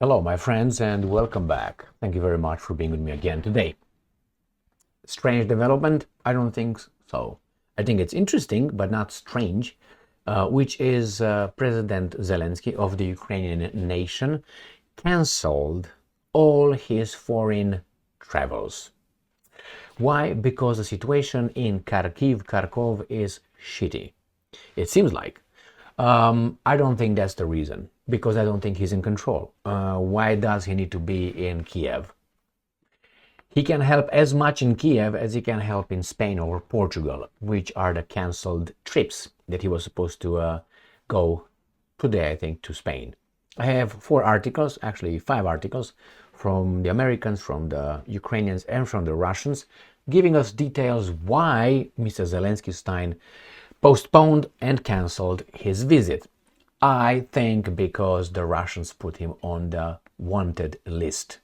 Hello, my friends, and welcome back. Thank you very much for being with me again today. Strange development? I don't think so. I think it's interesting, but not strange, which is President Zelensky of the Ukrainian nation cancelled all his foreign travels. Why? Because the situation in Kharkov is shitty. It seems like. I don't think that's the reason, because I don't think he's in control. Why does he need to be in Kiev? He can help as much in Kiev as he can help in Spain or Portugal, which are the cancelled trips that he was supposed to go today, I think, to Spain. I have 4 articles, actually 5 articles, from the Americans, from the Ukrainians, and from the Russians, giving us details why Mr. Zelensky postponed and cancelled his visit. I think because the Russians put him on the wanted list,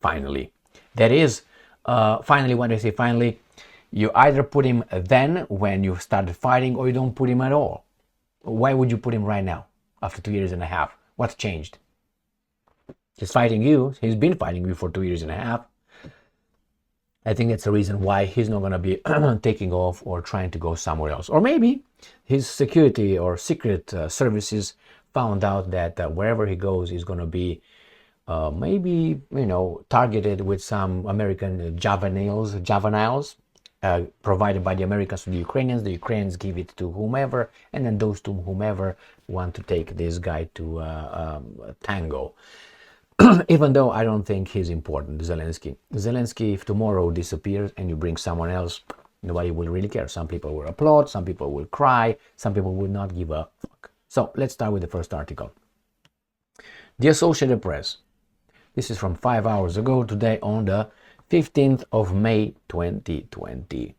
finally. That is, finally, when I say finally, you either put him then when you started fighting, or you don't put him at all. Why would you put him right now, after 2 years and a half? What's changed? He's fighting you. He's been fighting you for 2 years and a half. I think that's the reason why he's not going to be taking off or trying to go somewhere else. Or maybe his security or secret services found out that wherever he goes, he's going to be maybe, targeted with some American juveniles provided by the Americans to the Ukrainians. The Ukrainians give it to whomever, and then those to whomever want to take this guy to tango. Even though I don't think he's important, Zelensky. Zelensky, if tomorrow disappears and you bring someone else, nobody will really care. Some people will applaud, some people will cry, some people will not give a fuck. So let's start with the first article. The Associated Press. This is from 5 hours ago, today on the 15th of May 2024.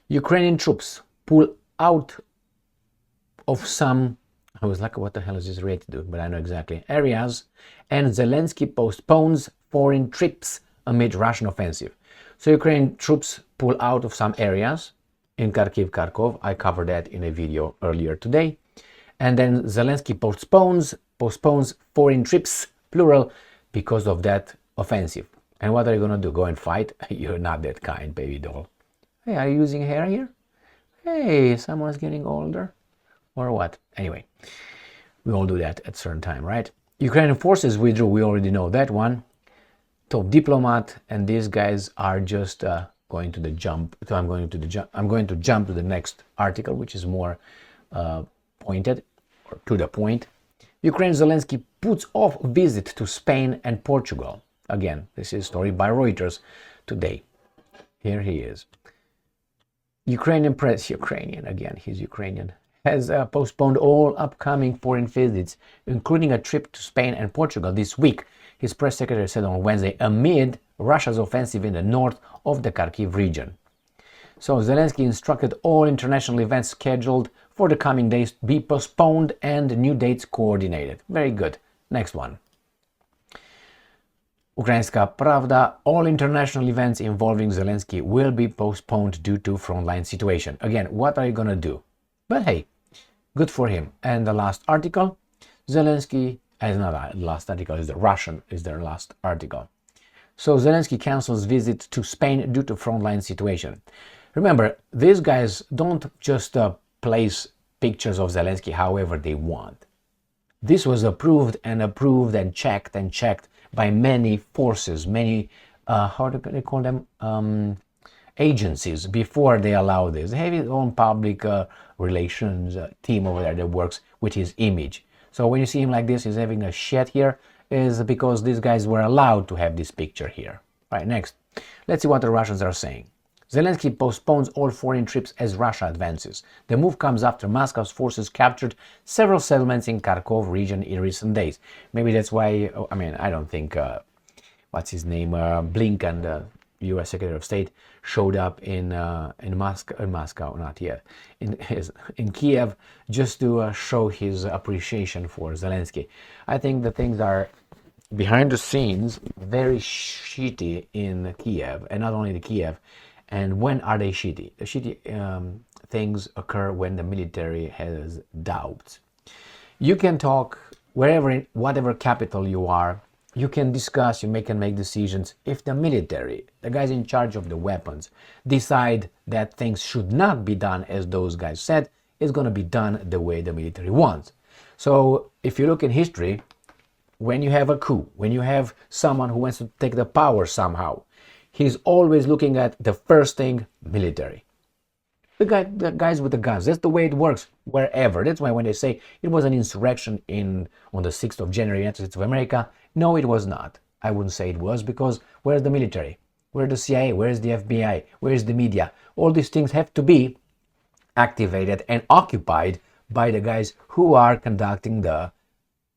Ukrainian troops pull out of some, I was like, what the hell is this ready to do? But I know exactly. Areas, and Zelensky postpones foreign trips amid Russian offensive. So Ukrainian troops pull out of some areas in Kharkov. I covered that in a video earlier today. And then Zelensky postpones foreign trips, plural, because of that offensive. And what are you going to do? Go and fight? You're not that kind, baby doll. Hey, are you using hair here? Hey, someone's getting older. Or what? Anyway, we all do that at a certain time, right? Ukrainian forces withdrew. We already know that one. Top diplomat, and these guys are just going to the jump. So I'm going to jump to the next article, which is more pointed or to the point. Ukraine Zelensky puts off visit to Spain and Portugal. Again, this is a story by Reuters today. Here he is. Ukrainian press, he's Ukrainian, has postponed all upcoming foreign visits, including a trip to Spain and Portugal this week, his press secretary said on Wednesday, amid Russia's offensive in the north of the Kharkiv region. So Zelensky instructed all international events scheduled for the coming days be postponed and new dates coordinated. Very good. Next one. Ukrainska Pravda, all international events involving Zelensky will be postponed due to frontline situation. Again, what are you going to do? But hey, good for him. And the last article, Zelensky, not the last article, is the Russian, is their last article. So Zelensky cancels visit to Spain due to frontline situation. Remember, these guys don't just place pictures of Zelensky however they want. This was approved and checked by many forces, many, how do they call them, agencies before they allow this. They have his own public relations team over there that works with his image. So when you see him like this, he's having a shit here, is because these guys were allowed to have this picture here. Right, next. Let's see what the Russians are saying. Zelensky postpones all foreign trips as Russia advances. The move comes after Moscow's forces captured several settlements in Kharkov region in recent days. Maybe that's why, I don't think, what's his name, Blinken, the U.S. Secretary of State, showed up in Moscow, not yet, in Kiev, just to show his appreciation for Zelensky. I think the things are behind the scenes very shitty in Kiev, and not only the Kiev. And when are they shitty? The shitty things occur when the military has doubts. You can talk wherever, in whatever capital you are, you can discuss, you can make decisions. If the military, the guys in charge of the weapons, decide that things should not be done as those guys said, it's going to be done the way the military wants. So if you look in history, when you have a coup, when you have someone who wants to take the power somehow, he's always looking at the first thing, military. The guys with the guns. That's the way it works wherever. That's why when they say it was an insurrection on the 6th of January in the United States of America, no, it was not. I wouldn't say it was, because where's the military? Where's the CIA? Where's the FBI? Where's the media? All these things have to be activated and occupied by the guys who are conducting the,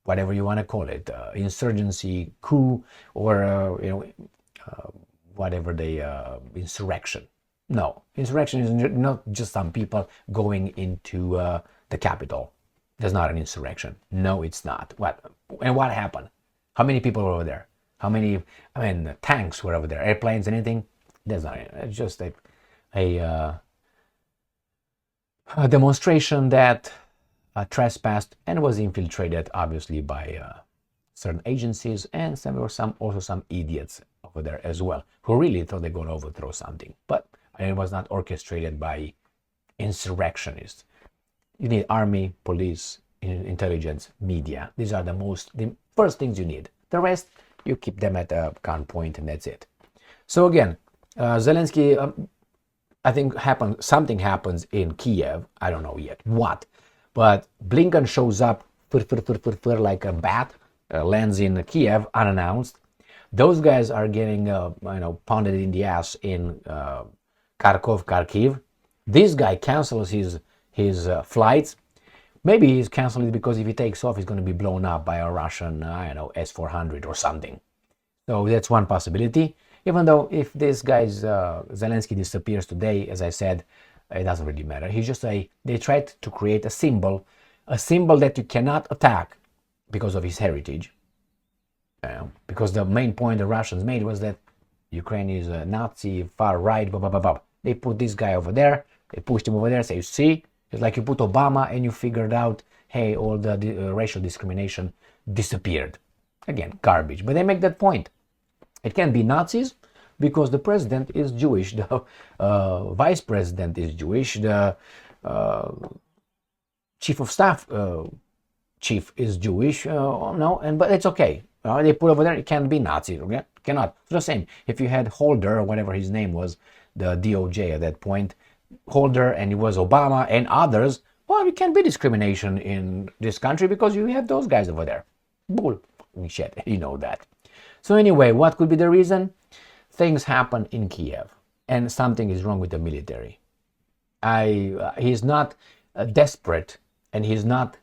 whatever you want to call it, insurgency, coup, or whatever the insurrection. No, insurrection is not just some people going into the capital. That's not an insurrection. No, it's not. What happened? How many people were over there? How many? Tanks were over there. Airplanes, anything? That's not it. It's just a demonstration that trespassed and was infiltrated, obviously, by certain agencies, and there were also some idiots over there as well who really thought they're going to overthrow something, but it was not orchestrated by insurrectionists. You need army, police, intelligence, media. These are the first things you need. The rest, you keep them at a gunpoint, and that's it. So again, Zelensky, I think something happens in Kiev. I don't know yet what, but Blinken shows up like a bat, lands in Kiev unannounced. Those guys are getting pounded in the ass in Kharkiv. This guy cancels his flights. Maybe he's canceling it because if he takes off, he's going to be blown up by a Russian, S-400 or something. So that's one possibility. Even though if this guy's Zelensky disappears today, as I said, it doesn't really matter. He's just they tried to create a symbol that you cannot attack because of his heritage. Because the main point the Russians made was that Ukraine is a Nazi, far right, blah, blah, blah, blah. They put this guy over there, they pushed him over there, say, you see, it's like you put Obama and you figured out, hey, all the racial discrimination disappeared. Again, garbage. But they make that point. It can't be Nazis because the president is Jewish, the vice president is Jewish, the chief of staff chief is Jewish, but it's okay. They put over there, it can't be Nazi, okay? Cannot. It's the same. If you had Holder, or whatever his name was, the DOJ at that point, Holder, and it was Obama and others, well, it can't be discrimination in this country because you have those guys over there. Bull shit, you know that. So anyway, what could be the reason? Things happen in Kiev, and something is wrong with the military. He's not desperate, and he's not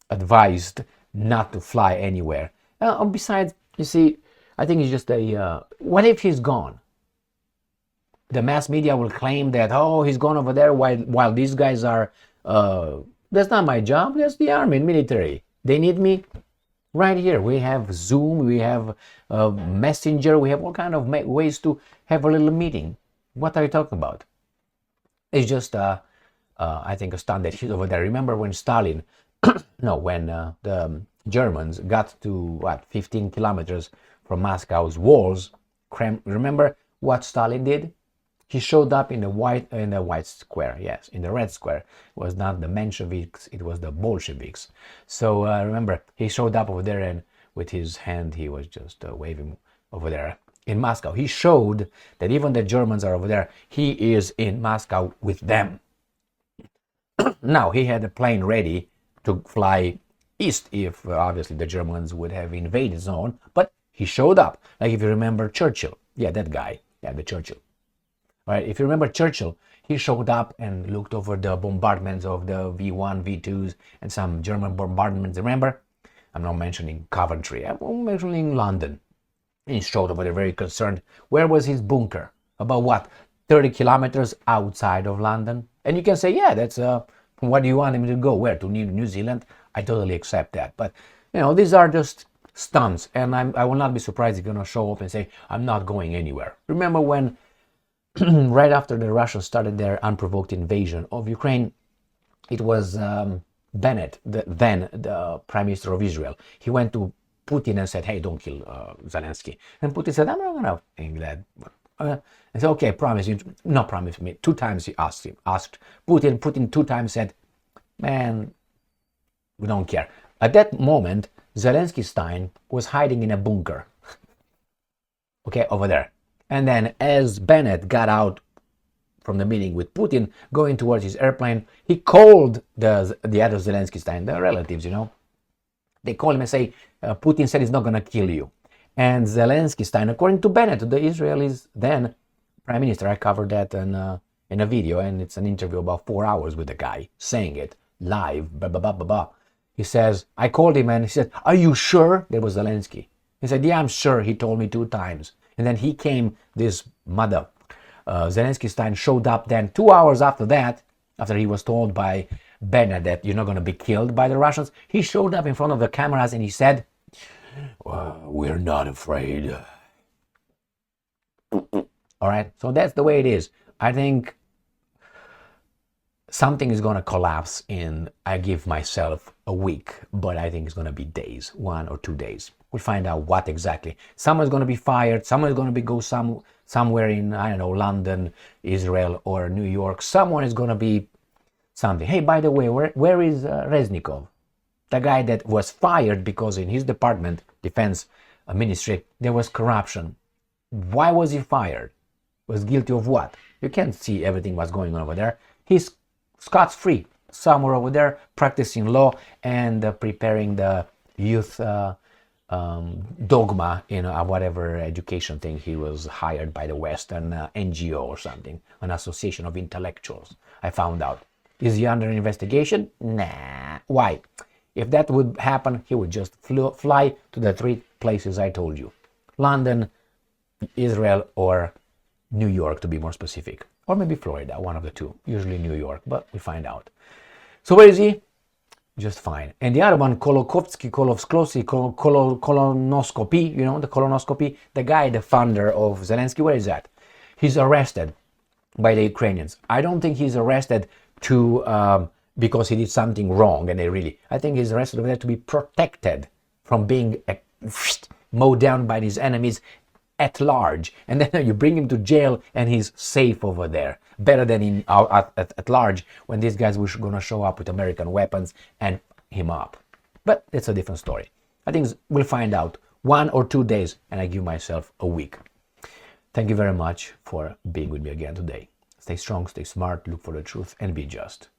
advised not to fly anywhere. Besides, you see, I think it's just what if he's gone? The mass media will claim that, he's gone over there while these guys are, that's not my job, that's the army and military. They need me right here. We have Zoom, we have Messenger, we have all kind of ways to have a little meeting. What are you talking about? It's just, I think, a stunt that he's over there. Remember when Stalin, when the Germans got to 15 kilometers from Moscow's walls. Remember what Stalin did? He showed up in the white square. Yes, in the red square. It was not the Mensheviks, it was the Bolsheviks. So remember, he showed up over there, and with his hand he was just waving over there in Moscow. He showed that even the Germans are over there. He is in Moscow with them. Now he had a plane ready to fly east if obviously the Germans would have invaded zone, but he showed up. Like if you remember Churchill, the guy, the Churchill. All right, if you remember Churchill, he showed up and looked over the bombardments of the V1, V2s, and some German bombardments. Remember? I'm not mentioning Coventry, I'm mentioning London. He showed over there very concerned. Where was his bunker? About 30 kilometers outside of London? And you can say, that's what do you want him to go? Where? To New Zealand? I totally accept that. But, these are just stunts. And I will not be surprised if you're going to show up and say, I'm not going anywhere. Remember when, right after the Russians started their unprovoked invasion of Ukraine, it was Bennett, then the Prime Minister of Israel, he went to Putin and said, hey, don't kill Zelensky. And Putin said, I'm not going to think that. And said, okay, promise you, not promise me. 2 times he asked Putin. Putin 2 times said, man, we don't care. At that moment, Zelenskyy was hiding in a bunker. Okay, over there. And then as Bennett got out from the meeting with Putin, going towards his airplane, he called the other Zelenskyy, the relatives, They call him and say, Putin said he's not going to kill you. And Zelenskyy, according to Bennett, the Israelis then Prime Minister, I covered that in a video, and it's an interview about 4 hours with the guy saying it live, blah, blah, blah, blah, blah. He says, I called him and he said, are you sure? That was Zelenskyy. He said, yeah, I'm sure. He told me 2 times. And then he came, this mother, Zelenskyy showed up then 2 hours after that, after he was told by Bennett that you're not going to be killed by the Russians. He showed up in front of the cameras and he said, we're not afraid. All right, so that's the way it is. I think something is going to collapse I give myself a week, but I think it's going to be days, 1 or 2 days. We'll find out what exactly. Someone's going to be fired. Someone's going to go somewhere in, I don't know, London, Israel, or New York. Someone is going to be something. Hey, by the way, where is Reznikov? The guy that was fired because in his department, Defense Ministry, there was corruption. Why was he fired? Was guilty of what? You can't see everything what's going on over there. He's scot-free somewhere over there, practicing law and preparing the youth dogma in whatever education thing he was hired by the West, an NGO or something, an association of intellectuals. I found out. Is he under investigation? Nah. Why? If that would happen, he would just fly to the 3 places I told you. London, Israel, or New York, to be more specific. Or maybe Florida, one of the 2. Usually New York, but we find out. So where is he? Just fine. And the other one, Kolonovsky, colonoscopy, the colonoscopy, the guy, the founder of Zelensky, where is that? He's arrested by the Ukrainians. I don't think he's arrested because he did something wrong, and I think he's arrested over there to be protected from being mowed down by his enemies at large, and then you bring him to jail and he's safe over there, better than at large when these guys were going to show up with American weapons and him up. But it's a different story. I think we'll find out 1 or 2 days, and I give myself a week. Thank you very much for being with me again today. Stay strong, stay smart, look for the truth, and be just.